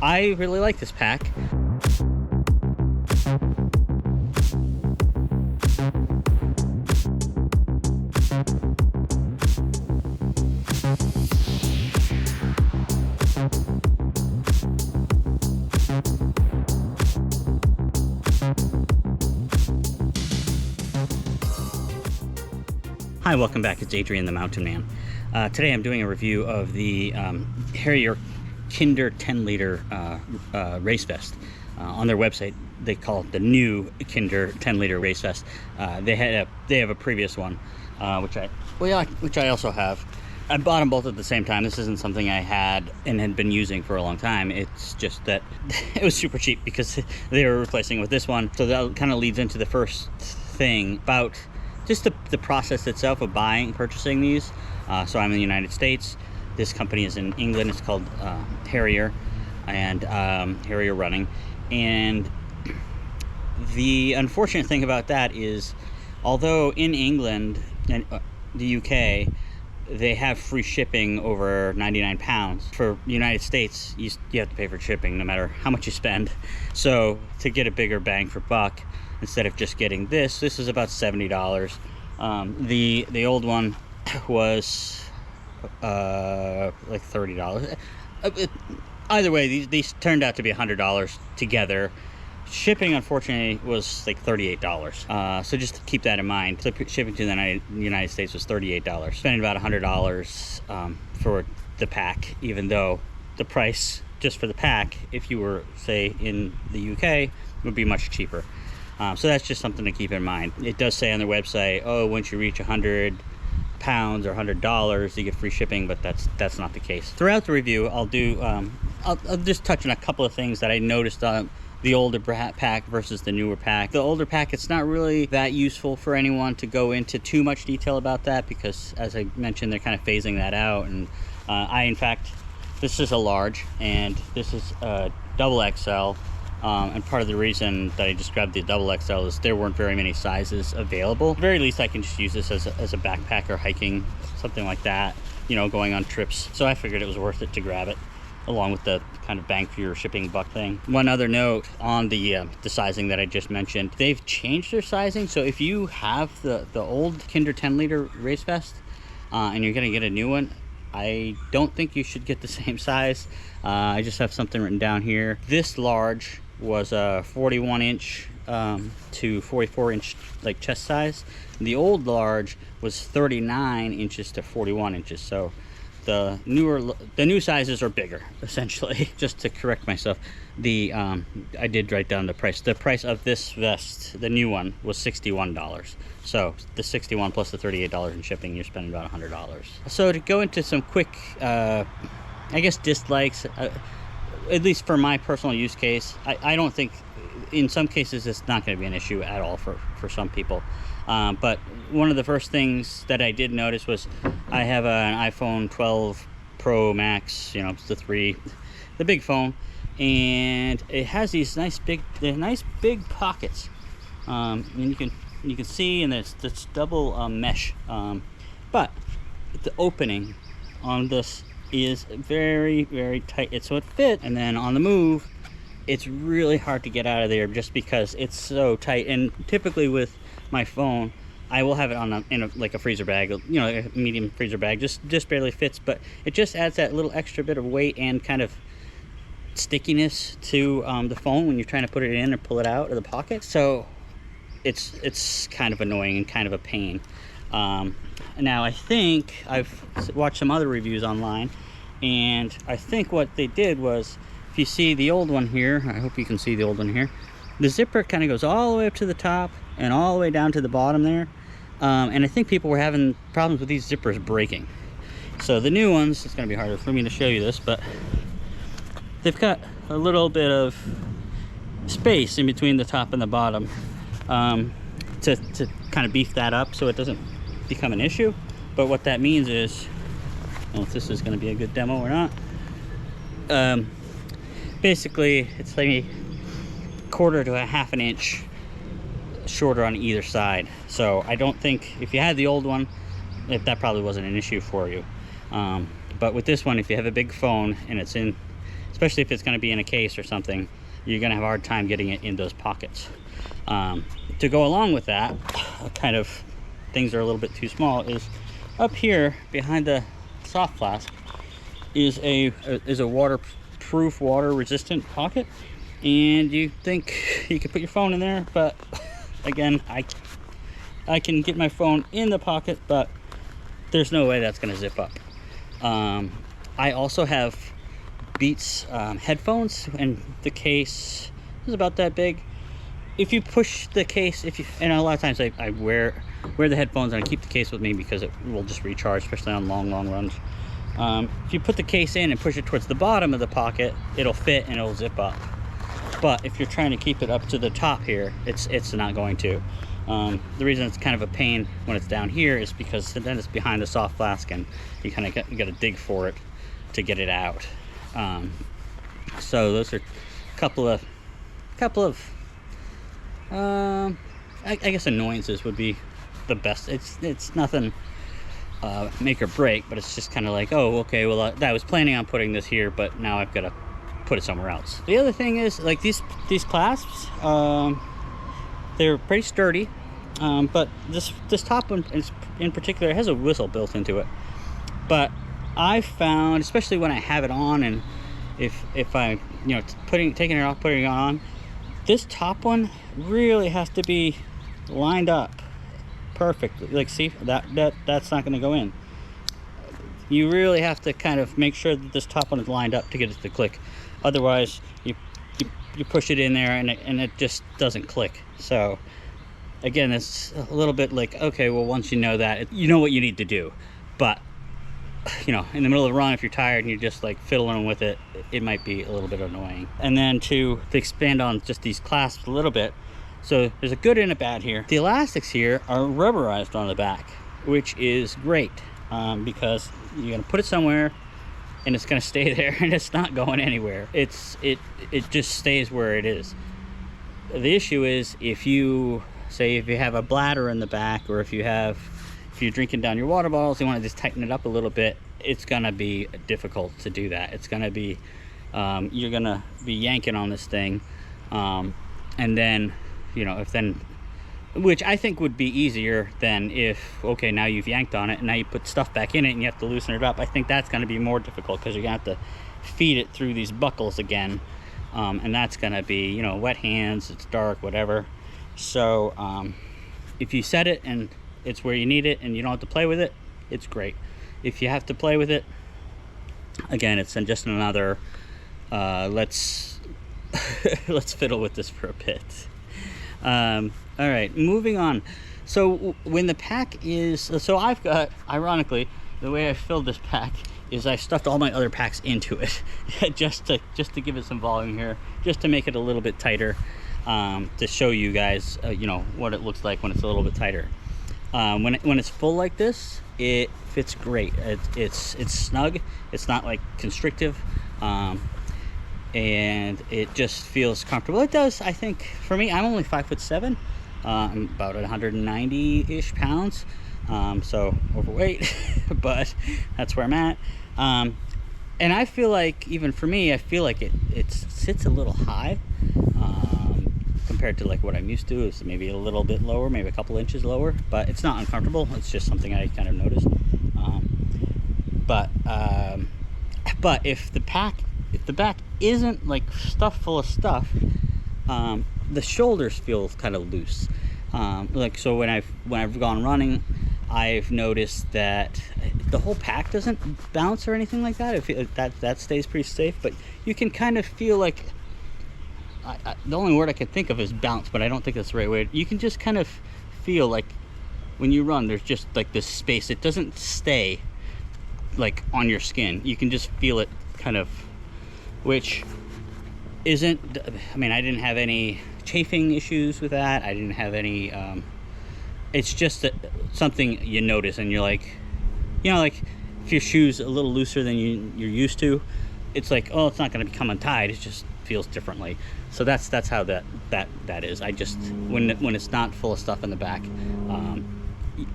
I really like this pack. Hi, welcome back. It's Adrian the Mountain Man. Today I'm doing a review of the Harrier Kinder 10-liter race vest. On their website, they call it the new Kinder 10-liter race vest. They have a previous one, which I also have. I bought them both at the same time. This isn't something I had and had been using for a long time. It's just that it was super cheap because they were replacing it with this one. So that kind of leads into the first thing about just the process itself of purchasing these. So I'm in the United States. This company is in England. It's called Harrier and Harrier Running. And the unfortunate thing about that is, although in England and the UK, they have free shipping over 99 pounds. For the United States, you have to pay for shipping no matter how much you spend. So to get a bigger bang for buck, instead of just getting this is about $70. The old one was like $30. Either way, these turned out to be $100 together. Shipping, unfortunately, was like $38. So just keep that in mind. So shipping to the United States was $38. Spending about $100 for the pack, even though the price just for the pack, if you were, say, in the UK, would be much cheaper. So that's just something to keep in mind. It does say on their website, oh, once you reach 100 pounds or $100, you get free shipping, but that's not the case. Throughout the review, I'll just touch on a couple of things that I noticed on the older pack versus the newer pack. The older pack, it's not really that useful for anyone to go into too much detail about that because, as I mentioned, they're kind of phasing that out. And in fact, this is a large and this is a double XL. And part of the reason that I just grabbed the double XL is there weren't very many sizes available. At the very least, I can just use this as a backpacker, hiking, something like that, going on trips. So I figured it was worth it to grab it, along with the kind of bang for your shipping buck thing. One other note on the sizing that I just mentioned, they've changed their sizing. So if you have the old Kinder 10-liter race vest and you're gonna get a new one, I don't think you should get the same size. I just have something written down here. This large was a 41-inch to 44-inch like chest size. The old large was 39 inches to 41 inches. So the new sizes are bigger, essentially. Just to correct myself, I did write down the price. The price of this vest, the new one, was $61. So the $61 plus the $38 in shipping, you're spending about $100. So to go into some quick, I guess, dislikes. At least for my personal use case, I don't think, in some cases, it's not going to be an issue at all for some people. But one of the first things that I did notice was I have an iPhone 12 Pro Max, it's the big phone, and it has these nice big pockets. And you can see, and it's double mesh, but the opening on this is very, very tight. So it fit, and then on the move, it's really hard to get out of there just because it's so tight. And typically with my phone, I will have it in a freezer bag, a medium freezer bag, just barely fits, but it just adds that little extra bit of weight and kind of stickiness to the phone when you're trying to put it in or pull it out of the pocket. So it's kind of annoying and kind of a pain. Now I think I've watched some other reviews online, and I think what they did was, if you see the old one here, I hope you can see the old one here, the zipper kind of goes all the way up to the top and all the way down to the bottom there. And I think people were having problems with these zippers breaking. So the new ones, it's going to be harder for me to show you this, but they've got a little bit of space in between the top and the bottom to kind of beef that up so it doesn't become an issue. But what that means is, I don't know if this is going to be a good demo or not. Basically, it's like a quarter to a half an inch shorter on either side. So I don't think, if you had the old one, that probably wasn't an issue for you. But with this one, if you have a big phone and it's in especially if it's going to be in a case or something, you're going to have a hard time getting it in those pockets. To go along with that, kind of things are a little bit too small, is up here behind the soft flask is a waterproof, water resistant pocket, and you think you could put your phone in there, but again, I can get my phone in the pocket, but there's no way that's going to zip up. I also have Beats headphones, and the case is about that big. If you push the case, and a lot of times I wear the headphones and I keep the case with me because it will just recharge, especially on long runs. If you put the case in and push it towards the bottom of the pocket, it'll fit and it'll zip up. But if you're trying to keep it up to the top here, it's not going to. The reason it's kind of a pain when it's down here is because then it's behind the soft flask, and you kind of got to dig for it to get it out. So those are a couple of I guess annoyances would be the best. It's nothing make or break, but it's just kind of like, oh, okay, well, I was planning on putting this here, but now I've got to put it somewhere else. The other thing is, like, these clasps, they're pretty sturdy, but this top one in particular has a whistle built into it. But I found, especially when I have it on, and if I, taking it off, putting it on, this top one really has to be lined up perfectly. Like, see, that's not going to go in. You really have to kind of make sure that this top one is lined up to get it to click. Otherwise, you push it in there and it just doesn't click. So again, it's a little bit like, okay, well, once you know that, you know what you need to do. But in the middle of the run, if you're tired and you're just like fiddling with it, it might be a little bit annoying. And then to expand on just these clasps a little bit, so there's a good and a bad here. The elastics here are rubberized on the back, which is great, because you're gonna put it somewhere and it's gonna stay there and it's not going anywhere. It just stays where it is. The issue is if you have a bladder in the back, or if you're drinking down your water bottles, you want to just tighten it up a little bit, it's gonna be difficult to do that. It's gonna be you're gonna be yanking on this thing, and then which I think would be easier than if, okay, now you've yanked on it and now you put stuff back in it and you have to loosen it up. I think that's going to be more difficult because you're going to have to feed it through these buckles again, and that's going to be, wet hands, it's dark, whatever. So if you set it and it's where you need it and you don't have to play with it, it's great. If you have to play with it, again, it's just another let's fiddle with this for a bit. All right, moving on. So when the pack is, so I've got, ironically, the way I filled this pack is I stuffed all my other packs into it just to give it some volume here, just to make it a little bit tighter, to show you guys, what it looks like when it's a little bit tighter. When it's full like this, it fits great. It's snug. It's not like constrictive. And it just feels comfortable. It does, I think, for me. I'm only 5'7". I'm about 190-ish pounds, so overweight, but that's where I'm at. And I feel like, even for me, I feel like it sits a little high, compared to like what I'm used to. It's maybe a little bit lower, maybe a couple inches lower, but it's not uncomfortable. It's just something I kind of noticed. But if the back isn't like stuffed full of stuff, the shoulders feel kind of loose. So when I've gone running, I've noticed that the whole pack doesn't bounce or anything like that. That stays pretty safe, but you can kind of feel like, the only word I can think of is bounce, but I don't think that's the right word. You can just kind of feel like when you run, there's just like this space. It doesn't stay like on your skin. You can just feel it kind of, which isn't, I mean, I didn't have any chafing issues with that. I didn't have any, it's just something you notice, and you're like, like if your shoe's a little looser than you're used to, it's like, oh, it's not going to become untied. It just feels differently. So that's how that is. I just, when it's not full of stuff in the back,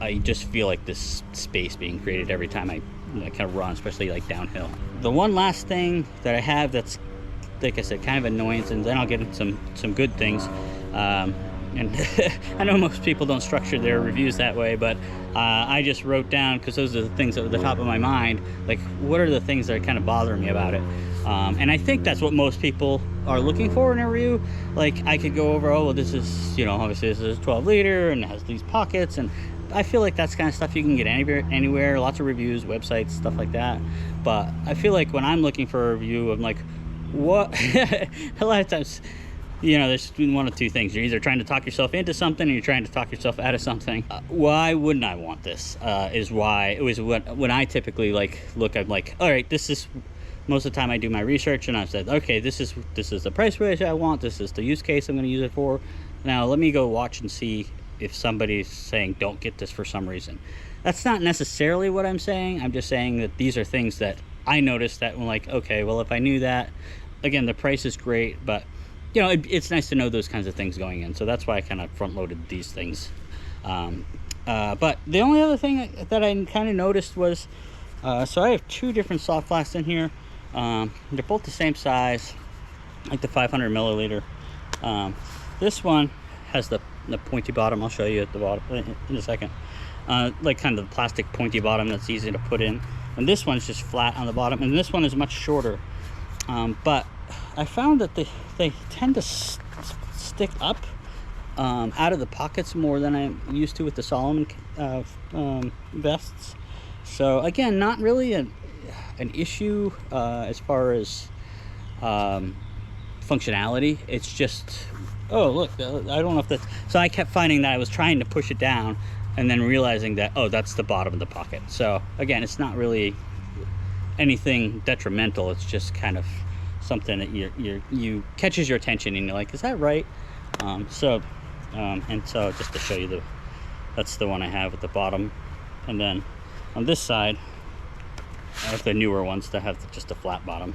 I just feel like this space being created every time I kind of run, especially like downhill. The one last thing that I have that's like I said, kind of annoyance, and then I'll get into some good things. And I know most people don't structure their reviews that way, but I just wrote down, because those are the things that were at the top of my mind, like what are the things that are kind of bothering me about it. And I think that's what most people are looking for in a review. Like, I could go over, oh, well, this is, you know, obviously this is 12 liter and it has these pockets, and I feel like that's kind of stuff you can get anywhere, lots of reviews, websites, stuff like that. But I feel like when I'm looking for a review, I'm like, what? A lot of times, you know, there's one of two things. You're either trying to talk yourself into something, or you're trying to talk yourself out of something. Why wouldn't I want this? Is why it was when I typically like look. I'm like, all right, this is, most of the time I do my research, and I've said, okay, this is the price range I want. This is the use case I'm going to use it for. Now let me go watch and see if somebody's saying don't get this for some reason. That's not necessarily what I'm saying. I'm just saying that these are things that I noticed that I'm like, okay, well, if I knew that, again, the price is great, but you know, it's nice to know those kinds of things going in. So that's why I kind of front-loaded these things. But the only other thing that I kind of noticed was, so I have two different soft flasks in here. They're both the same size, like the 500 milliliter. This one has the pointy bottom. I'll show you at the bottom in a second. Like kind of the plastic pointy bottom that's easy to put in. And this one's just flat on the bottom. And this one is much shorter. But I found that they tend to stick up out of the pockets more than I'm used to with the Solomon vests. So again, not really an issue as far as functionality. It's just, oh look, I don't know if that's, so I kept finding that I was trying to push it down and then realizing that, oh, that's the bottom of the pocket. So again, it's not really anything detrimental. It's just kind of something that you catches your attention, and you're like, is that right? And so just to show you, that's the one I have at the bottom. And then on this side, I have the newer ones that have just a flat bottom.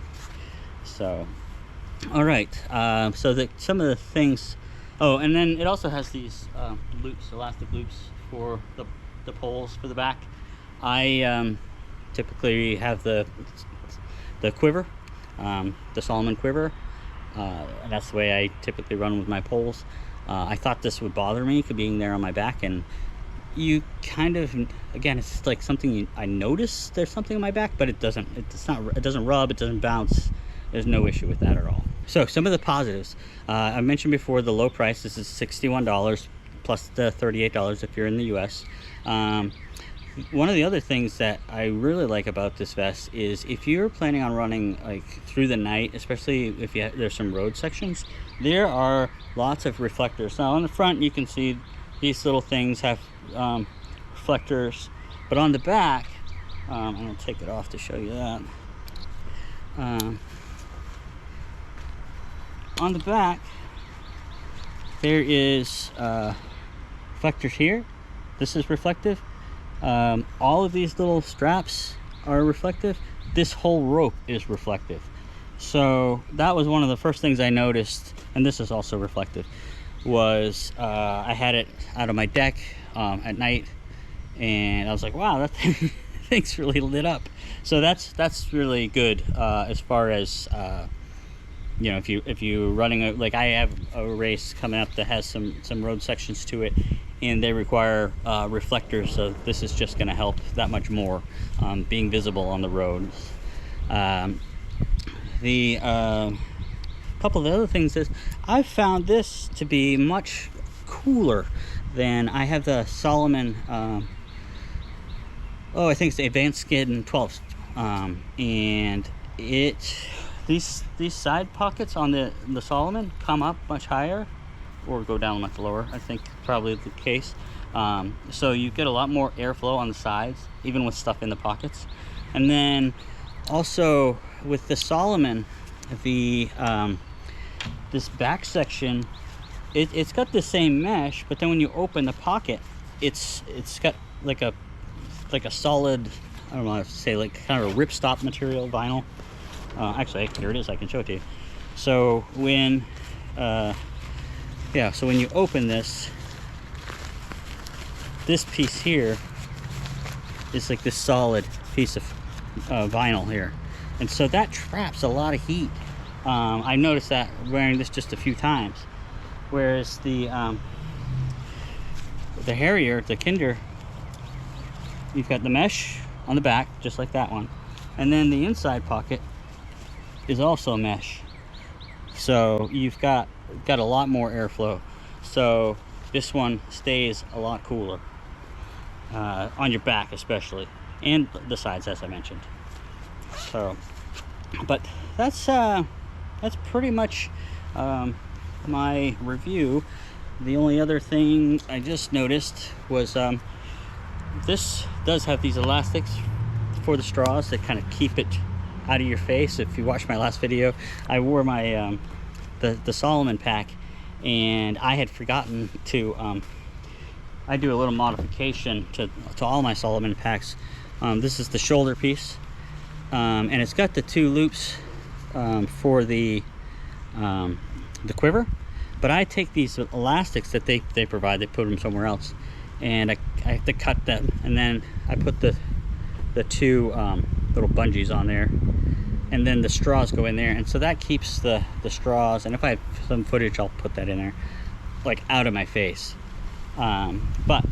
So, all right. So some of the things. Oh, and then it also has these loops, elastic loops for the poles for the back. I typically have the quiver, the Solomon quiver. And that's the way I typically run with my poles. I thought this would bother me being there on my back, and you kind of, again, it's like something I notice there's something on my back, but it doesn't rub, it doesn't bounce. There's no issue with that at all. So some of the positives, I mentioned before the low price. This is $61 plus the $38 if you're in the US. One of the other things that I really like about this vest is if you're planning on running like through the night, especially if there's some road sections, there are lots of reflectors. Now on the front you can see these little things have reflectors, but on the back, I'm going to take it off to show you that. On the back there is reflectors here. This is reflective. All of these little straps are reflective. This whole rope is reflective. So that was one of the first things I noticed, and this is also reflective, was I had it out on my deck at night, and I was like, wow, that thing's really lit up. So that's really good as far as you know, if you're running like I have a race coming up that has some road sections to it, and they require reflectors, so this is just going to help that much more being visible on the road. The couple of the other things is I've found this to be much cooler than I have the Solomon. I think it's the Advanced Skin 12, and these side pockets on the Solomon come up much higher, or go down much lower. I think probably the case. So you get a lot more airflow on the sides, even with stuff in the pockets. And then also with the Solomon, this back section, it's got the same mesh, but then when you open the pocket, it's got like a solid, I don't know how to say, like kind of a ripstop material vinyl. Actually, here it is. I can show it to you. So when so when you open this piece here is like this solid piece of vinyl here, and so that traps a lot of heat I noticed that wearing this just a few times, whereas the Harrier, the Kinder, you've got the mesh on the back just like that one, and then the inside pocket is also mesh, so you've got a lot more airflow, so this one stays a lot cooler on your back especially, and the sides, as I mentioned. So but that's pretty much my review. The only other thing I just noticed was this does have these elastics for the straws that kind of keep it out of your face. If you watched my last video, I wore my the Solomon pack, and I had forgotten to I do a little modification to all my Solomon packs. This is the shoulder piece, and it's got the 2 loops for the quiver, but I take these elastics that they provide, they put them somewhere else, and I have to cut them, and then I put the 2 little bungees on there, and then the straws go in there, and so that keeps the straws, and if I have some footage I'll put that in there, like out of my face. But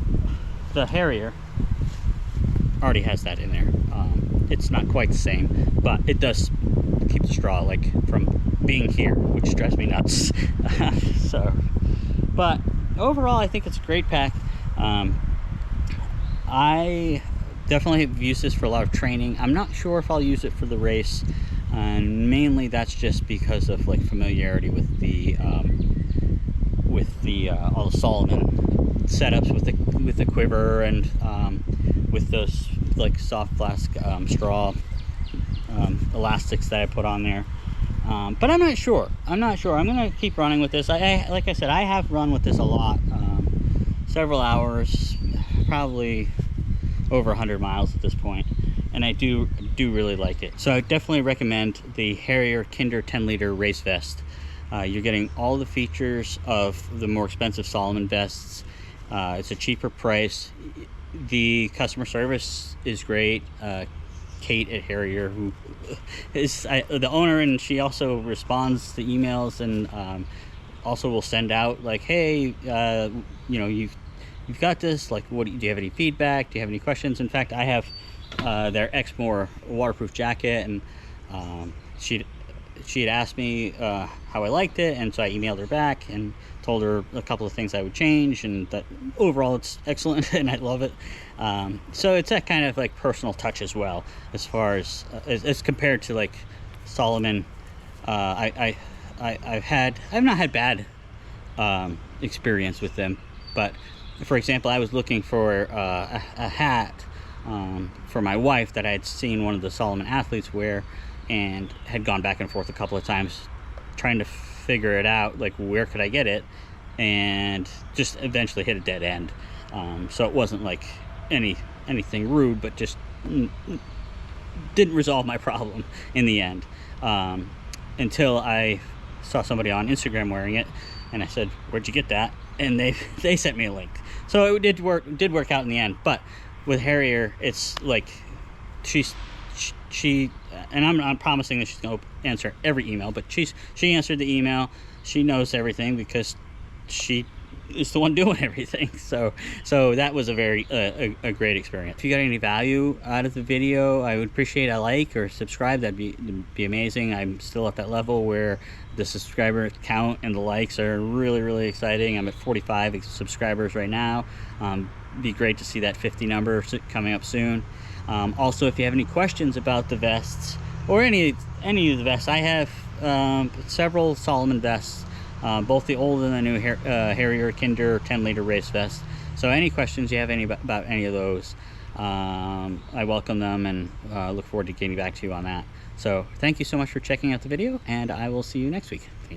the Harrier already has that in there. It's not quite the same, but it does keep the straw like from being here, which drives me nuts. So, but overall I think it's a great pack. I definitely have used this for a lot of training. I'm not sure if I'll use it for the race, and mainly that's just because of like familiarity with the all the Solomon setups with the quiver, and with those like soft flask straw elastics that I put on there. But I'm not sure. I'm gonna keep running with this. Like I said, I have run with this a lot, several hours, probably over 100 miles at this point, and I do really like it. So I definitely recommend the Harrier Kinder 10-liter race vest. You're getting all the features of the more expensive Solomon vests. It's a cheaper price. The customer service is great. Kate at Harrier, who is the owner, and she also responds to emails, and also will send out like, hey, you know, you've got this, like, do you have any feedback, do you have any questions? In fact, I have their Exmoor waterproof jacket, and she had asked me how I liked it, and so I emailed her back and told her a couple of things I would change, and that overall it's excellent and I love it. So it's that kind of like personal touch as well, as far as compared to like Solomon. I've not had bad experience with them, but for example, I was looking for a hat for my wife that I had seen one of the Solomon athletes wear, and had gone back and forth a couple of times trying to figure it out, like where could I get it, and just eventually hit a dead end. So it wasn't like anything rude, but just didn't resolve my problem in the end, until I saw somebody on Instagram wearing it, and I said, where'd you get that? And they sent me a link. So it did work out in the end. But with Harrier, it's like she and I'm not promising that she's going to answer every email, but she answered the email. She knows everything because she is the one doing everything. So that was a very a great experience. If you got any value out of the video, I would appreciate a like or subscribe. That'd be amazing. I'm still at that level where the subscriber count and the likes are really exciting. I'm at 45 subscribers right now. Be great to see that 50 number coming up soon. Also, if you have any questions about the vests or any of the vests, I have several Solomon vests, both the old and the new Harrier Kinder 10-liter race vest. So any questions you have about any of those, I welcome them, and look forward to getting back to you on that. So thank you so much for checking out the video, and I will see you next week.